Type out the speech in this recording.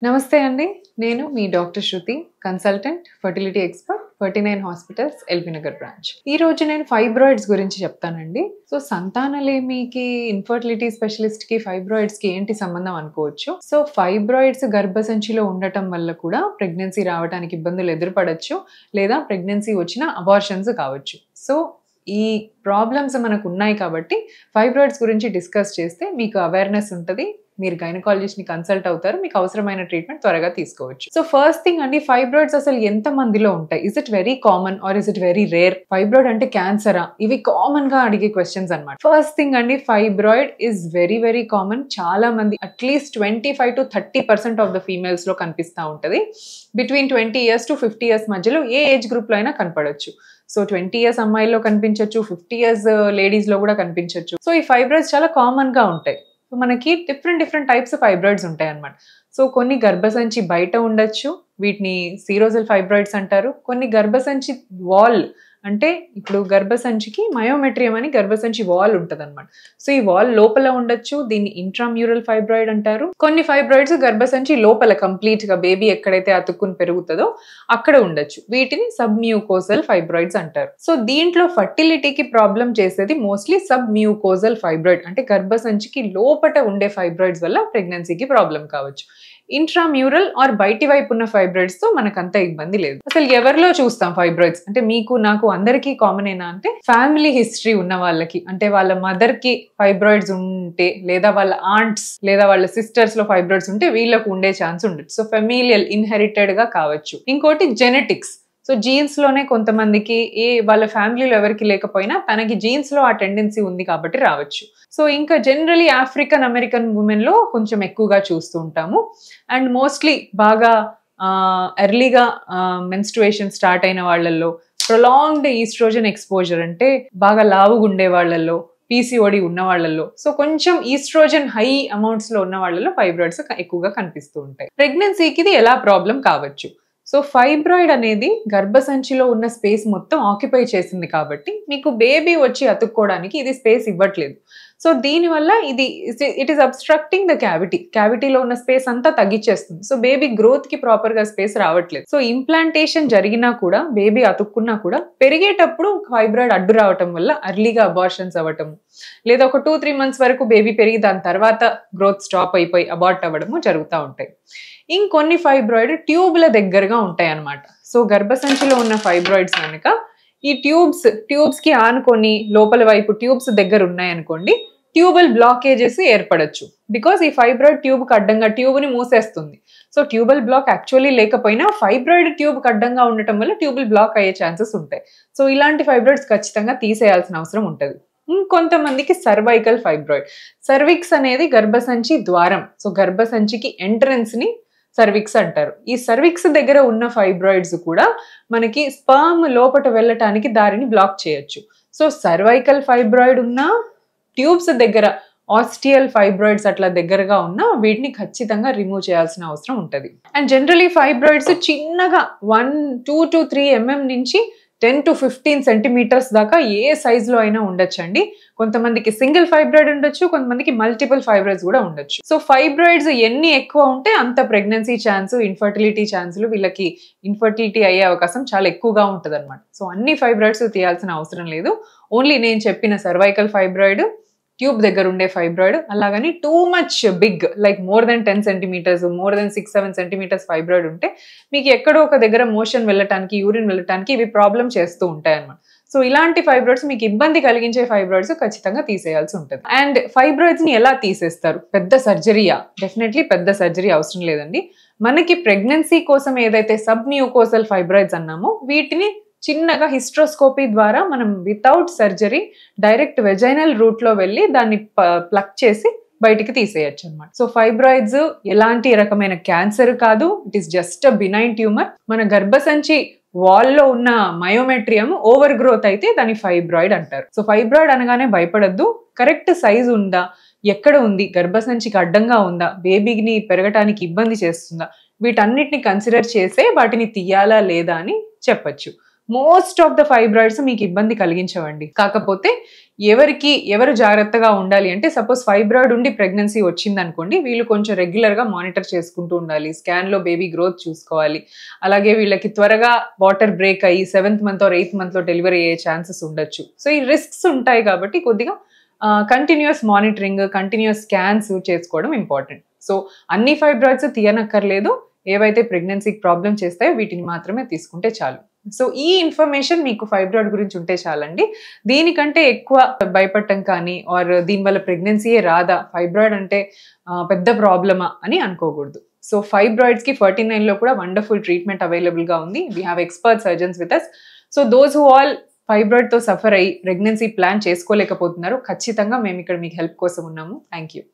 నమస్తే అండి. నేను మీ doctor Shruti, consultant, fertility expert, 39 hospitals, LB Nagar branch. ఈరోజు నేను ఫైబ్రాయిడ్స్ గురించి చెప్తానండి. సో, సంతానలేమికి, ఇన్ఫర్టిలిటీ స్పెషలిస్ట్‌కి, ఫైబ్రాయిడ్స్‌కి ఏంటి సంబంధం అనుకోవచ్చు. సో, ఫైబ్రాయిడ్స్ గర్భసంచిలో ఉండటం వల్ల కూడా ప్రెగ్నెన్సీ రావడానికి ఇబ్బందులు ఎదురుపడొచ్చు. లేదా ప్రెగ్నెన్సీ వచ్చినా అబార్షన్స్ కావచ్చు. సో, ఈ ప్రాబ్లమ్స్ మనకున్నాయి కాబట్టి ఫైబ్రాయిడ్స్ గురించి డిస్కస్ చేస్తే మీకు అవేర్‌నెస్ ఉంటది. మీరు గైనకాలజిస్ట్‌ని కన్సల్ట్ అవుతారు. మీకు అవసరమైన ట్రీట్మెంట్ త్వరగా తీసుకోవచ్చు. సో, ఫస్ట్ థింగ్ అండి, ఫైబ్రాయిడ్స్ అసలు ఎంత మందిలో ఉంటాయి? Is it very common are is it very rare? Fibroid అంటే క్యాన్సరా? ఇవి కామన్‌గా అడిగే క్వెషన్స్ అన్నమాట. ఫస్ట్ థింగ్ అండి, fibroid is very very common. చాలా మంది అట్‌లీస్ట్ 25-30% ఆఫ్ ద ఫీమేల్స్‌లో కనిపిస్తా ఉంటది. బిట్వీన్ 20 ఇయర్స్ టు 50 ఇయర్స్ మధ్యలో ఏ ఏజ్ గ్రూప్‌లో అయినా కనపడొచ్చు. సో, 20 ఇయర్స్ అమ్మాయిల్లో కనిపించొచ్చు, 50 ఇయర్స్ లేడీస్‌లో కూడా కనిపించొచ్చు. సో, ఈ ఫైబ్రాయిడ్స్ చాలా కామన్‌గా ఉంటాయి. సో, మనకి డిఫరెంట్ టైప్స్ ఆఫ్ ఫైబ్రాయిడ్స్ ఉంటాయన్నమాట. సో, కొన్ని గర్భసంచి బయట ఉండొచ్చు. వీటిని సీరోజల్ ఫైబ్రాయిడ్స్ అంటారు. కొన్ని గర్భసంచి వాల్, అంటే ఇప్పుడు గర్భసంచికి మయోమెట్రియం అని గర్భసంచి వాల్ ఉంటదన్నమాట. సో, ఈ వాల్ లోపల ఉండొచ్చు. దీన్ని ఇంట్రామ్యూరల్ ఫైబ్రాయిడ్ అంటారు. కొన్ని ఫైబ్రాయిడ్స్ గర్భసంచి లోపల కంప్లీట్‌గా బేబీ ఎక్కడైతే అతుక్కుని పెరుగుతదో అక్కడ ఉండొచ్చు. వీటిని సబ్మ్యూకోజల్ ఫైబ్రాయిడ్స్ అంటారు. సో, దీంట్లో ఫర్టిలిటీకి ప్రాబ్లం చేసేది మోస్ట్లీ సబ్మ్యూకోజల్ ఫైబ్రాయిడ్, అంటే గర్భసంచికి లోపట ఉండే ఫైబ్రాయిడ్స్ వల్ల ప్రెగ్నెన్సీకి ప్రాబ్లం కావచ్చు. ఇంట్రామ్యూరల్ ఆర్ బయటి వైపు ఉన్న ఫైబ్రాయిడ్స్ తో మనకంత ఇబ్బంది లేదు. అసలు ఎవరిలో చూస్తాం ఫైబ్రాయిడ్స్? అంటే మీకు, నాకు, అందరికీ కామన్ ఏనా అంటే ఫ్యామిలీ హిస్టరీ ఉన్న వాళ్ళకి, అంటే వాళ్ళ మదర్ కి ఫైబ్రాయిడ్స్ ఉంటే, లేదా వాళ్ళ ఆంట్స్ లేదా వాళ్ళ సిస్టర్స్ లో ఫైబ్రాయిడ్స్ ఉంటే వీళ్ళకు ఉండే ఛాన్స్ ఉండదు. సో, ఫెమిలియల్, ఇన్హెరిటెడ్ గా కావచ్చు. ఇంకోటి జెనెటిక్స్. సో, జీన్స్ లోనే కొంతమందికి, వాళ్ళ ఫ్యామిలీలో ఎవరికి లేకపోయినా తనకి జీన్స్ లో ఆ టెండెన్సీ ఉంది కాబట్టి రావచ్చు. సో, ఇంకా జనరలీ ఆఫ్రికన్ అమెరికన్ ఉమెన్ లో కొంచెం ఎక్కువగా చూస్తూ ఉంటాము. అండ్ మోస్ట్లీ బాగా ఎర్లీగా మెన్స్ట్రుయేషన్ స్టార్ట్ అయిన వాళ్ళల్లో, ప్రొలాంగ్డ్ ఈస్ట్రోజన్ ఎక్స్పోజర్, అంటే బాగా లావుగుండే వాళ్ళల్లో, పీసీఓడి ఉన్న వాళ్ళల్లో, సో కొంచెం ఈస్ట్రోజన్ హై అమౌంట్స్ లో ఉన్న వాళ్ళలో ఫైబ్రాయిడ్స్ ఎక్కువగా కనిపిస్తూ ఉంటాయి. ప్రెగ్నెన్సీకి ఇది ఎలా ప్రాబ్లం కావచ్చు? సో, ఫైబ్రాయిడ్ అనేది గర్భసంచిలో ఉన్న స్పేస్ మొత్తం ఆక్యుపై చేసింది కాబట్టి మీకు బేబీ వచ్చి అతుక్కోవడానికి ఇది స్పేస్ ఇవ్వట్లేదు. సో, దీనివల్ల ఇట్ ఈస్ అబ్స్ట్రక్టింగ్ ద క్యావిటీలో ఉన్న స్పేస్ అంతా తగ్గించేస్తుంది. సో, బేబీ గ్రోత్ కి ప్రాపర్ గా స్పేస్ రావట్లేదు. సో, ఇంప్లాంటేషన్ జరిగినా కూడా, బేబీ అతుక్కున్నా కూడా పెరిగేటప్పుడు ఫైబ్రాయిడ్ అడ్డు రావటం వల్ల అర్లీగా అబార్షన్స్ అవ్వటము, లేదా ఒక 2-3 మంత్స్ వరకు బేబీ పెరిగి దాని తర్వాత గ్రోత్ స్టాప్ అయిపోయి అబార్ట్ అవ్వడము జరుగుతూ ఉంటాయి. ఇంకొన్ని ఫైబ్రాయిడ్ ట్యూబ్ల దగ్గరగా ఉంటాయి అన్నమాట. సో, గర్భసంచిలో ఉన్న ఫైబ్రాయిడ్స్ కనుక ఈ ట్యూబ్స్ కి ఆనుకొని లోపల వైపు ట్యూబ్స్ దగ్గర ఉన్నాయనుకోండి, ట్యూబల్ బ్లాకేజెస్ ఏర్పడచ్చు. బికాస్ ఈ ఫైబ్రాయిడ్ ట్యూబ్ కి అడ్డంగా ట్యూబ్ని మూసేస్తుంది. సో, ట్యూబల్ బ్లాక్ యాక్చువల్లీ లేకపోయినా ఫైబ్రాయిడ్ ట్యూబ్ కి అడ్డంగా ఉండటం వల్ల ట్యూబుల్ బ్లాక్ అయ్యే ఛాన్సెస్ ఉంటాయి. సో, ఇలాంటి ఫైబ్రాయిడ్స్ ఖచ్చితంగా తీసేయాల్సిన అవసరం ఉంటుంది. ఇంకొంతమందికి సర్వైకల్ ఫైబ్రాయిడ్. సర్విక్స్ అనేది గర్భసంచి ద్వారం. సో, గర్భసంచికి ఎంట్రన్స్ ని సర్విక్స్ అంటారు. ఈ సర్విక్స్ దగ్గర ఉన్న ఫైబ్రాయిడ్స్ కూడా మనకి స్పర్మ్ లోపట వెళ్ళటానికి దారిని బ్లాక్ చేయొచ్చు. సో, సర్వైకల్ ఫైబ్రాయిడ్ ఉన్న, ట్యూబ్స్ దగ్గర ఆస్టియల్ ఫైబ్రాయిడ్స్ అట్లా దగ్గరగా ఉన్న, వీటిని ఖచ్చితంగా రిమూవ్ చేయాల్సిన అవసరం ఉంటుంది. అండ్ జనరలీ ఫైబ్రాయిడ్స్ చిన్నగా 1-2-3 mm నుంచి 10-15 సెంటీమీటర్స్ దాకా ఏ సైజులో అయినా ఉండొచ్చండి. కొంతమందికి సింగిల్ ఫైబ్రాయిడ్ ఉండొచ్చు, కొంతమందికి మల్టిపుల్ ఫైబ్రాయిడ్స్ కూడా ఉండొచ్చు. సో, ఫైబ్రాయిడ్స్ ఎన్ని ఎక్కువ ఉంటే అంత ప్రెగ్నెన్సీ ఛాన్స్, ఇన్ఫర్టిలిటీ ఛాన్సులు, వీళ్ళకి ఇన్ఫర్టిలిటీ అయ్యే అవకాశం చాలా ఎక్కువగా ఉంటుంది అనమాట. సో, అన్ని ఫైబ్రాయిడ్స్ తీయాల్సిన అవసరం లేదు. ఓన్లీ నేను చెప్పిన సర్వైకల్ ఫైబ్రాయిడ్, ట్యూబ్ దగ్గర ఉండే ఫైబ్రాయిడ్, అలాగని too much big, like more than 10 centimetres, more than 6-7 centimetres fibroid ఉంటే మీకు ఎక్కడో ఒక దగ్గర మోషన్ వెళ్ళటానికి, యూరిన్ వెళ్ళటానికి ఇవి ప్రాబ్లం చేస్తూ ఉంటాయి అన్నమాట. సో, ఇలాంటి ఫైబ్రాయిడ్స్, మీకు ఇబ్బంది కలిగించే ఫైబ్రాయిడ్స్ ఖచ్చితంగా తీసేయాల్సి ఉంటుంది. అండ్ ఫైబ్రాయిడ్స్ ని ఎలా తీసేస్తారు? పెద్ద సర్జరీయా? డెఫినెట్లీ పెద్ద సర్జరీ అవసరం లేదండి. మనకి ప్రెగ్నెన్సీ కోసం ఏదైతే సబ్మ్యూకోసల్ ఫైబ్రాయిడ్స్ అన్నామో, వీటిని చిన్నగా హిస్ట్రోస్కోపీ ద్వారా మనం without surgery direct vaginal route లో వెళ్ళి దాన్ని ప్లక్ చేసి బయటికి తీసేయచ్చు అనమాట. సో, ఫైబ్రాయిడ్స్ ఎలాంటి రకమైన క్యాన్సర్ కాదు. It is just a benign tumour. మన గర్భసంచి వాల్లో ఉన్న మయోమెట్రియం ఓవర్ గ్రోత్ అయితే దాన్ని ఫైబ్రాయిడ్ అంటారు. సో, ఫైబ్రాయిడ్ అనగానే భయపడద్దు. కరెక్ట్ సైజ్ ఉందా, ఎక్కడ ఉంది, గర్భసంచికి అడ్డంగా ఉందా, బేబీని పెరగటానికి ఇబ్బంది చేస్తుందా, వీటన్నిటిని కన్సిడర్ చేసే వాటిని తీయాలా లేదా అని చెప్పచ్చు. మోస్ట్ ఆఫ్ ద ఫైబ్రాయిడ్స్ మీకు ఇబ్బంది కలిగించవండి. కాకపోతే ఎవరు జాగ్రత్తగా ఉండాలి అంటే, సపోజ్ ఫైబ్రాయిడ్ ఉండి ప్రెగ్నెన్సీ వచ్చింది అనుకోండి, వీళ్ళు కొంచెం రెగ్యులర్గా మానిటర్ చేసుకుంటూ ఉండాలి. స్కాన్లో బేబీ గ్రోత్ చూసుకోవాలి. అలాగే వీళ్ళకి త్వరగా వాటర్ బ్రేక్ అయ్యి 7th మంత్ ఆర్ 8th మంత్లో డెలివరీ అయ్యే ఛాన్సెస్ ఉండొచ్చు. సో ఈ రిస్క్స్ ఉంటాయి కాబట్టి కొద్దిగా కంటిన్యూస్ మానిటరింగ్, కంటిన్యూస్ స్కాన్స్ చేసుకోవడం ఇంపార్టెంట్. సో అన్ని ఫైబ్రాయిడ్స్ తీయనక్కర్లేదు. ఏవైతే ప్రెగ్నెన్సీకి ప్రాబ్లం చేస్తాయో వీటిని మాత్రమే తీసుకుంటే చాలు. సో ఈ ఇన్ఫర్మేషన్ మీకు ఫైబ్రాయిడ్ గురించి ఉంటే చాలండి. దీనికంటే ఎక్కువ భయపడటం కానీ ఆర్ దీనివల్ల ప్రెగ్నెన్సీయే రాదా, ఫైబ్రాయిడ్ అంటే పెద్ద ప్రాబ్లమా అని అనుకోకూడదు. సో ఫైబ్రాయిడ్స్కి 49లో కూడా వండర్ఫుల్ ట్రీట్మెంట్ అవైలబుల్గా ఉంది. We have expert surgeons with us. So those who all ఫైబ్రాయిడ్తో సఫర్ అయ్యి ప్రెగ్నెన్సీ ప్లాన్ చేసుకోలేకపోతున్నారు, ఖచ్చితంగా మేము ఇక్కడ మీకు హెల్ప్ కోసం ఉన్నాము. Thank you.